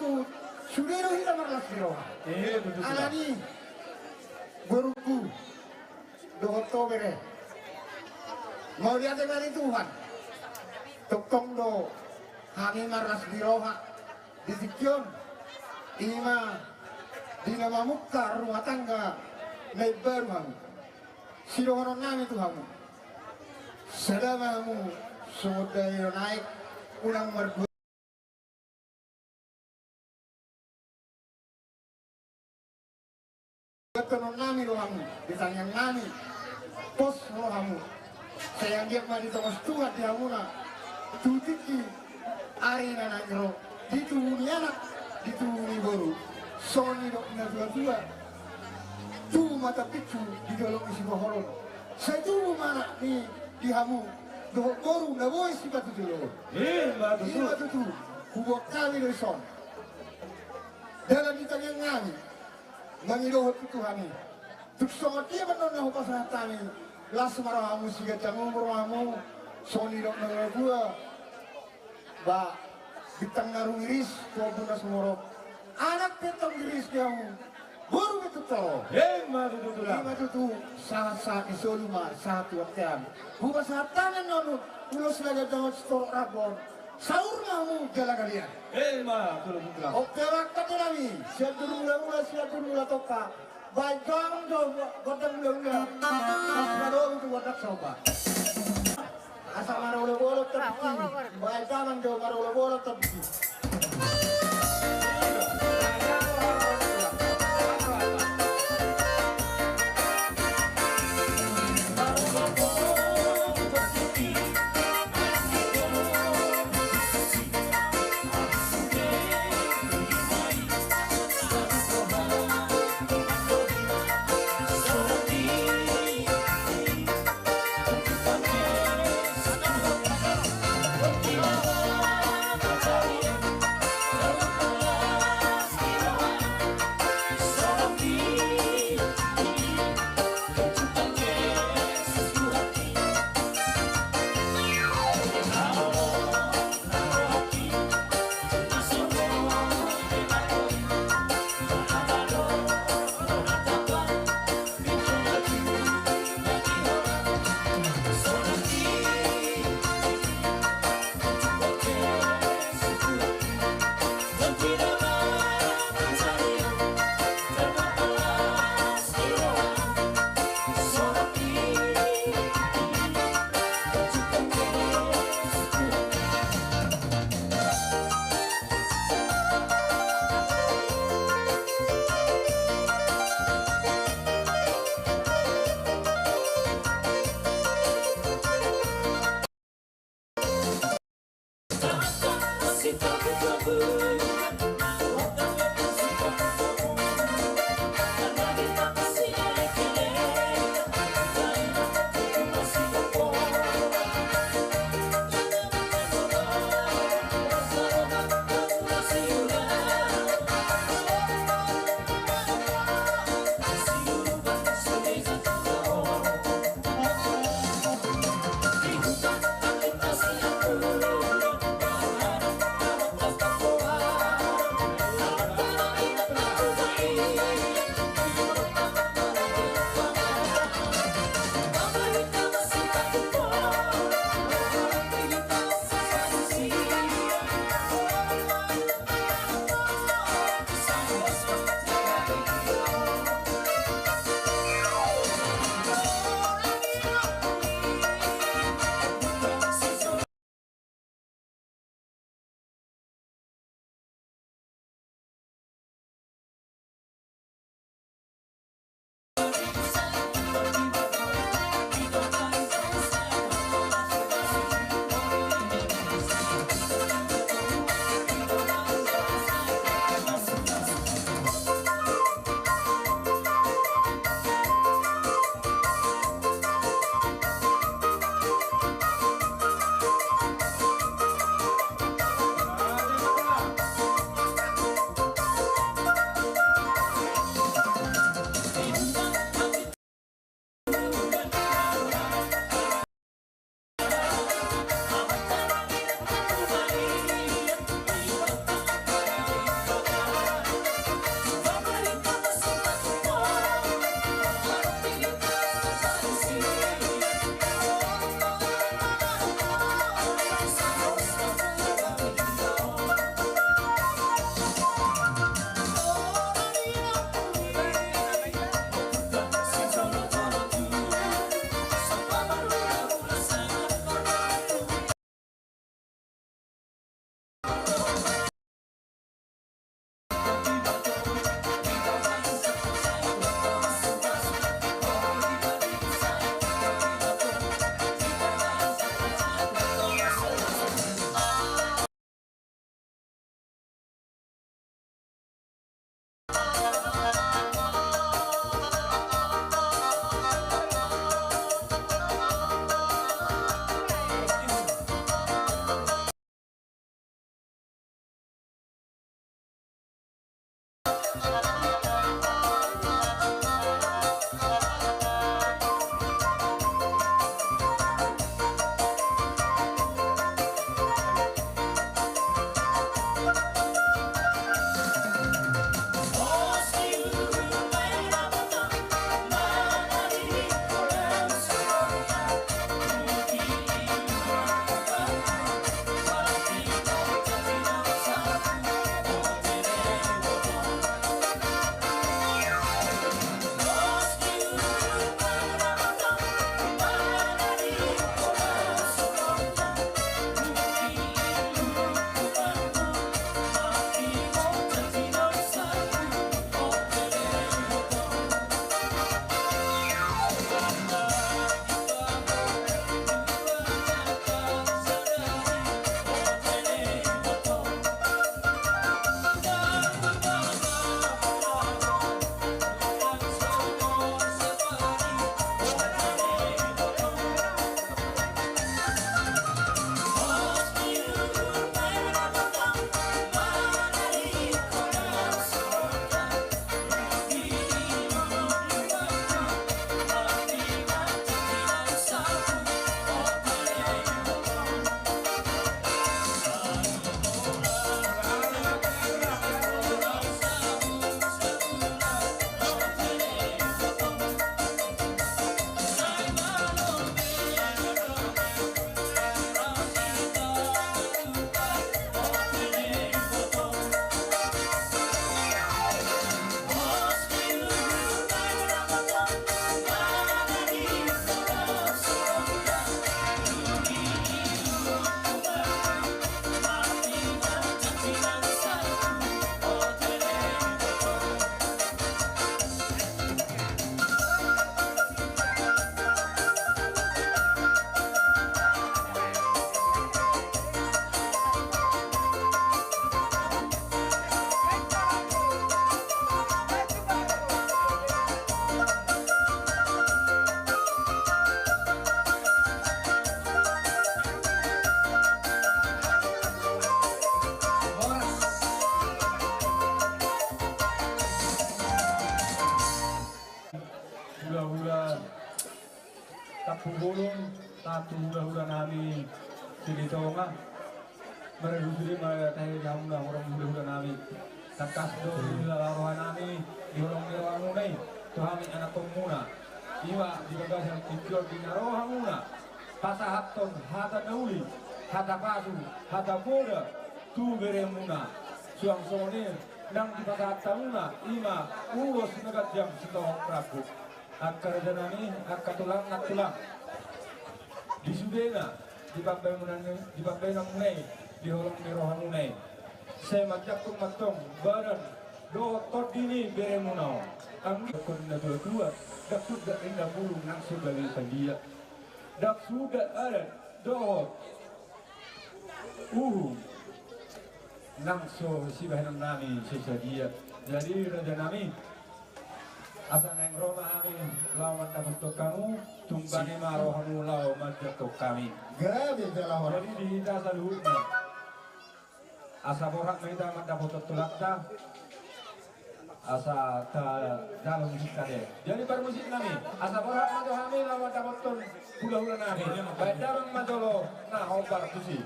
itu sudah kita marlas biro. betul. Alani beruku 2 Oktober. Mau lihat dari Tuhan. Tokong do kami marlas biro ha di Sikion. Ima di nama muka rumah tangga lebar kamu. Sirohono nami Tuhan. Sedamamu sudah naik ulang merdu. Konon nami rohamu, ditanyang nami, pos rohamu. Sayang dia mah di tengah Tuhan di hamuna, tutiki ari anak jero, ditunggu anak, ditunggu baru, soni dok ina tua. Tu mata picu di dalam isi bohoron. Saya tunggu mana nih di hamu, doh baru na boy si batu dulu. Batu tu, kubok kami dari son. Dalam ditanyang nami. Mengidoh Tuhan. Tuk sangat dia menonton pasal tani. Las marahamu siga tangu marahamu. Soni dok negara gua. Ba bitang narung iris tua bunda semorok. Anak petang iris kamu. Baru itu tol. Lima itu saat isoluma satu waktu. Bukan saat tangan nonu. Pulau selaga jangan setor rabon. Sahur kamu jalan kalian. Betul. Oke waktu kami. Siap dulu toka. Baik jangan godang mula. Baru itu wadak soba. Asal marolo terpiki. Baik jangan marolo terpiki. Pugulong tatu hula nami sini tonga meredusuri tayo jamna orang hula nami takas do laruan nami diorong nai tuhami anak komuna iwa digagas yang tikor dinaroha muna pasahaton hata dauli hata pasu hata boda tu beremuna suang sonir nang di pasahat tamuna ima ulos nagat jam sitoh prabu akar janani akar tulang nak tulang di sudena di bambai nang munai di holong merohan munai saya majak tung matong badan do todini beremunau angin kon na dua dak sudah indah bulung nang sudah dia dak sudah ada do nang so si bahan nami sesadia jadi raja nami asa neng Roma kami lawan dapat kamu tumbani marohamu lawan jatuh kami Grabe pela hora. jadi di dasar luhurnya asa borak mereka mendapat tulakta asa dalam musik kade jadi bermusik nami asa borak majo kami lawan dapat hula-hula nami baik dalam majolo nah obar kusi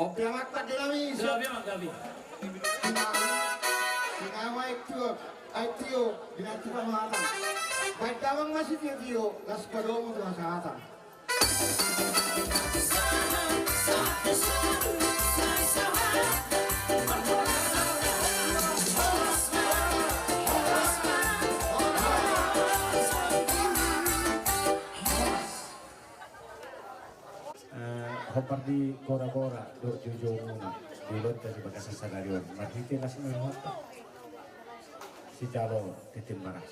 Opiamak tak dinamis. Opiamak kami. Sinawa itio dinatupan hatang. Baik damang masih tio las padomo tuh hatang. Hopar di kora-kora do jojo muna di lonta di bagasa sagarion marhiti las menghota si calo titim marak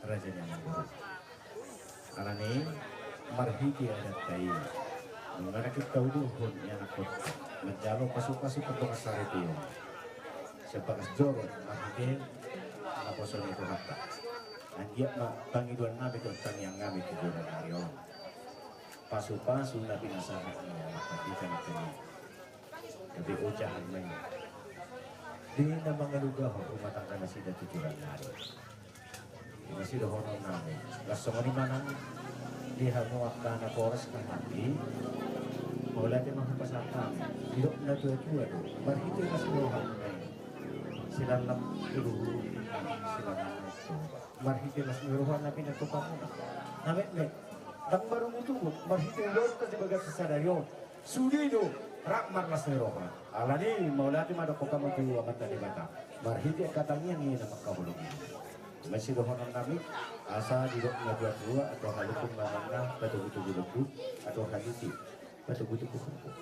raja nyaman alani marhiti ada tayi mengarak kita uduhun yang akut menjalo pasu-pasu pertama saretio sebagas joro marhiti naposon itu hatta anjia bangiduan nabi tuan yang ngami tujuan narion pasu-pasu na pinasahat mo makakita na kini. Gabi ucahan mo yun. Di na mga lugar ho, umatang ka na sila tutulan natin. Di na sila honong namin. Gusto ko naman ang dihamuak ka na poras ka hati. Wala din mga pasakang. Hilok na tuwa-tuwa do. Marhito na sila honong sila lang tuluhuro. Sila lang ito. Marhito na sila na pinatupan mo. Namit-met. Nang marumutugot, marhito yung ka sebagai sesadaryo. Sudido. Rakmar mas neroha. Alani maulati madako kamu tu amat tadi bata. Marhiti katanya ni nama kahulung. Masih dohonan kami asa didok dua atau halukun mana betul-betul duduk atau hadisi betul-betul kumpul.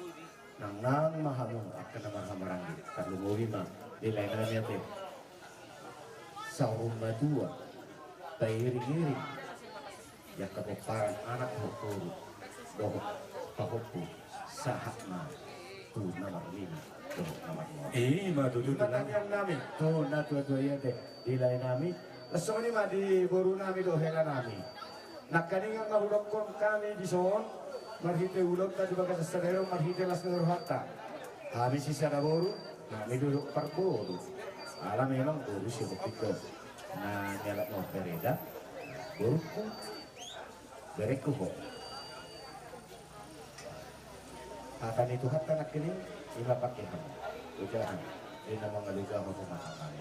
Nang mahamu akan nama hamarangi kalau mau lima di lainnya teh. Saurum dua tairing-iring ya keparan anak hukuru doh pahoku sahakna tuh nomor 5 tuh nomor 5 matutunan yang nami tuh na tua-tua ya teh di lain nami lesong ini mah di boru nami doh hela nami nak kaningan mahulok kon kami di son marhite ulok tadi bagas sesadero marhite las nurhata kami sisa da boru kami duduk par boru alam memang boru sih begitu nah nyalak mau pereda boru bereku kok akan itu hatta nak kini ilapak yang ujaran ini nama ngaluga mau makan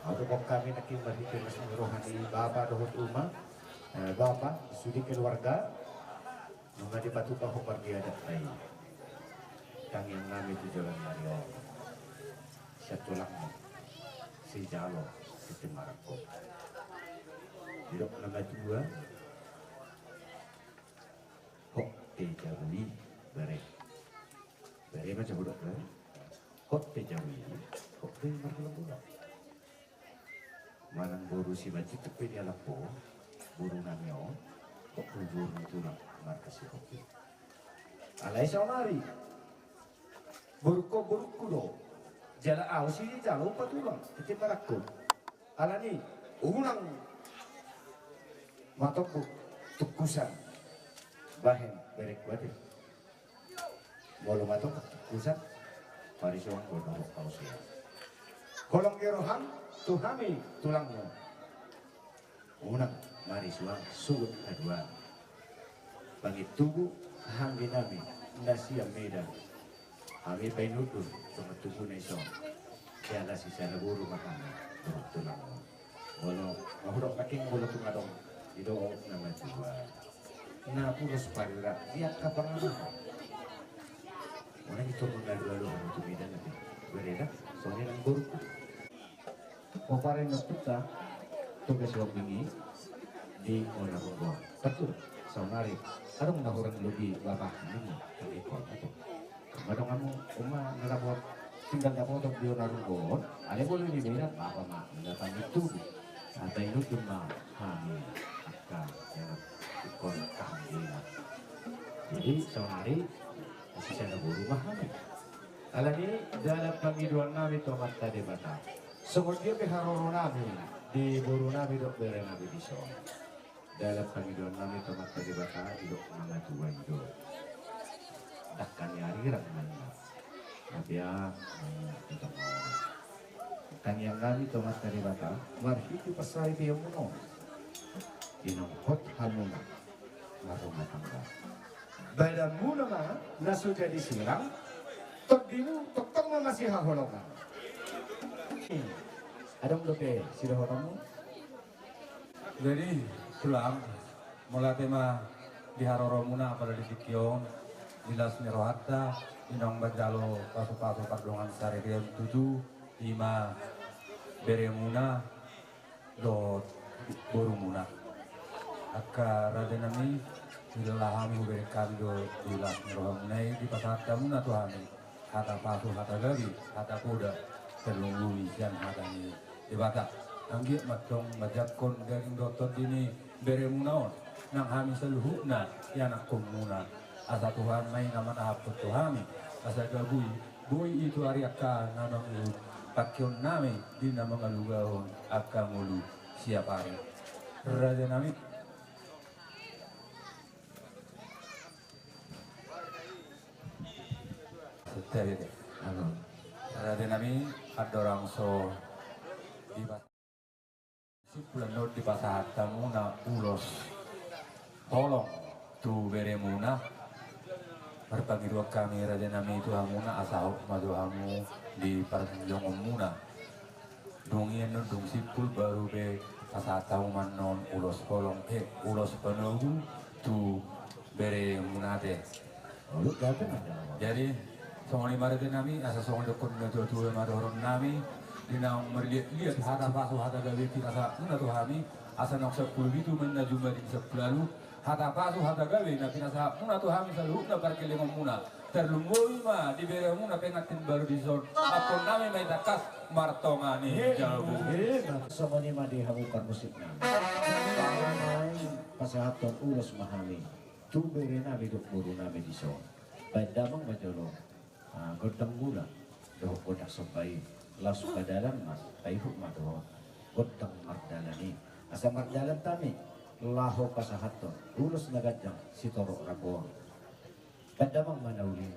atau kok kami nak kini berhitung masih rohani bapa dohot rumah bapa sudi keluarga mengadi batu kahok pergi ada lain kang yang nami itu jalan Mario satu lakmu si jalo itu marako hidup nama dua kok dijauhi bere macam budak kan kok dijauhi kok dia marko budak manang boru si baju tepi dia lapo buru namyo kok buru tulang marka si kopi alai samari burko do jala au si jalo patulang itu marakku alani ulang matokku tukusan bahen berek wadi walau matok tukusan parisuang bodoh kau sia kolong gerohan tuhami tulangmu unang marisuang sugut kedua bagi tubuh hanggi nami nasiam medan kami penutun sama tubuh nesong tiada sisa leburu makan tulangmu walau mahurok kaking bulu tungadong itu nama dua nah purus parira dia kapan dulu orang itu mengalu-alu untuk medan nanti berbeda soalnya yang buruk kemarin kita tugas ini di Onarungo betul saunari ada orang lebih bapak ini kali kau itu kadang kamu rumah ngelapor tinggal dapat di Onarungo ada boleh dibilang apa mak datang itu ada itu cuma kami akan yang ikon kami jadi saunari masih ada rumah kami alani dalam penghidupan nabi tomat tadi bata seperti piharo nabi di buru nabi dok bere nabi di so dalam penghidupan nabi tomat tadi bata hidup nama tua hidup takkan yari ramana tapi ya untuk kan yang nabi tomat tadi bata marhitu pasai dia muno inong hot hamuna marumah tangga badanmu nama nasu jadi silang todimu tokong masih haholongan ada belum sudah kamu jadi pulang mulai tema di Haroromuna pada di Sikiong bilas Mirohata inong bajalo pasu-pasu pardongan sare dia 7 5 beremuna do borumuna akka radenami sudah kami berikan do bilas Mirohomuna di pasar tamuna tuhani kata pasu kata gabi kata kuda terlunggu isian hadani di bata anggi matong majakon garing dotot ini beremunaon nang hami seluhukna yanak kumuna asa Tuhan main nama apa Tuhami asa gabui bui itu hari akka nanang ulu pakion nami di nama galugahon akka mulu siap hari raja nami sudah ya. Ano. Raden nami ada orang so di si bulan not di pasar tamuna ulos tolong tu beremuna berbagi dua kami Raden nami itu hamuna asal madu hamu di parjong muna dongin dong sipul baru be pasar tamu non ulos tolong ulos penunggu tu beremuna deh. Lu gabung ada. Jadi songoni marade nami asa songoni dokon ngajo tuwe madoron nami dina melihat hata pasu hata gawe kita sa una tu hami asa nok sepuluh itu menna jumlah di sepuluh hata pasu hata gawe na kita sa una tu hami selalu na parkele ngomuna terlumoi ma di bere muna pengatin baru di zon apon nami mai takas martongani jabu Sama ni madi hamukan musik na. Panganay pasahaton ulos mahami. Tubere na bidok buru na mediso. Baik damang majolo. Godang gula. Doh godak sampai. Lasu kadalan mas. Taihuk madoh. Godang mardalani. Asa mardalan tami. Laho pasahaton. Ulos nagadjang sitorok rabor. Baik damang manauli.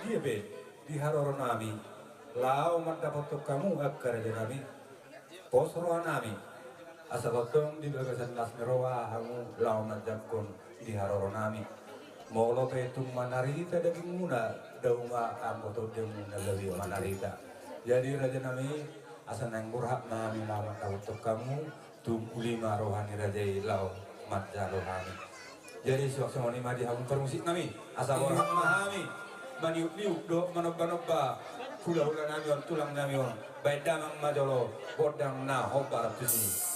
Dia be di haroron nami lau dapat kamu agar aja nami posro nami asa potong di bagasan las merowa hamu lau jakon di haroron nami molo petung manarita daging muna daunga amboto demuna lebih manarita jadi raja nami asa nang burhak nami lau dapat kamu tum ulima rohani raja lau matja rohani jadi suasana ni madi hamu permusik nami asa burhak nami maniuk-niuk do manoba-noba hula-hula nami on tulang nami on baik damang majolo bodang na hoba tusi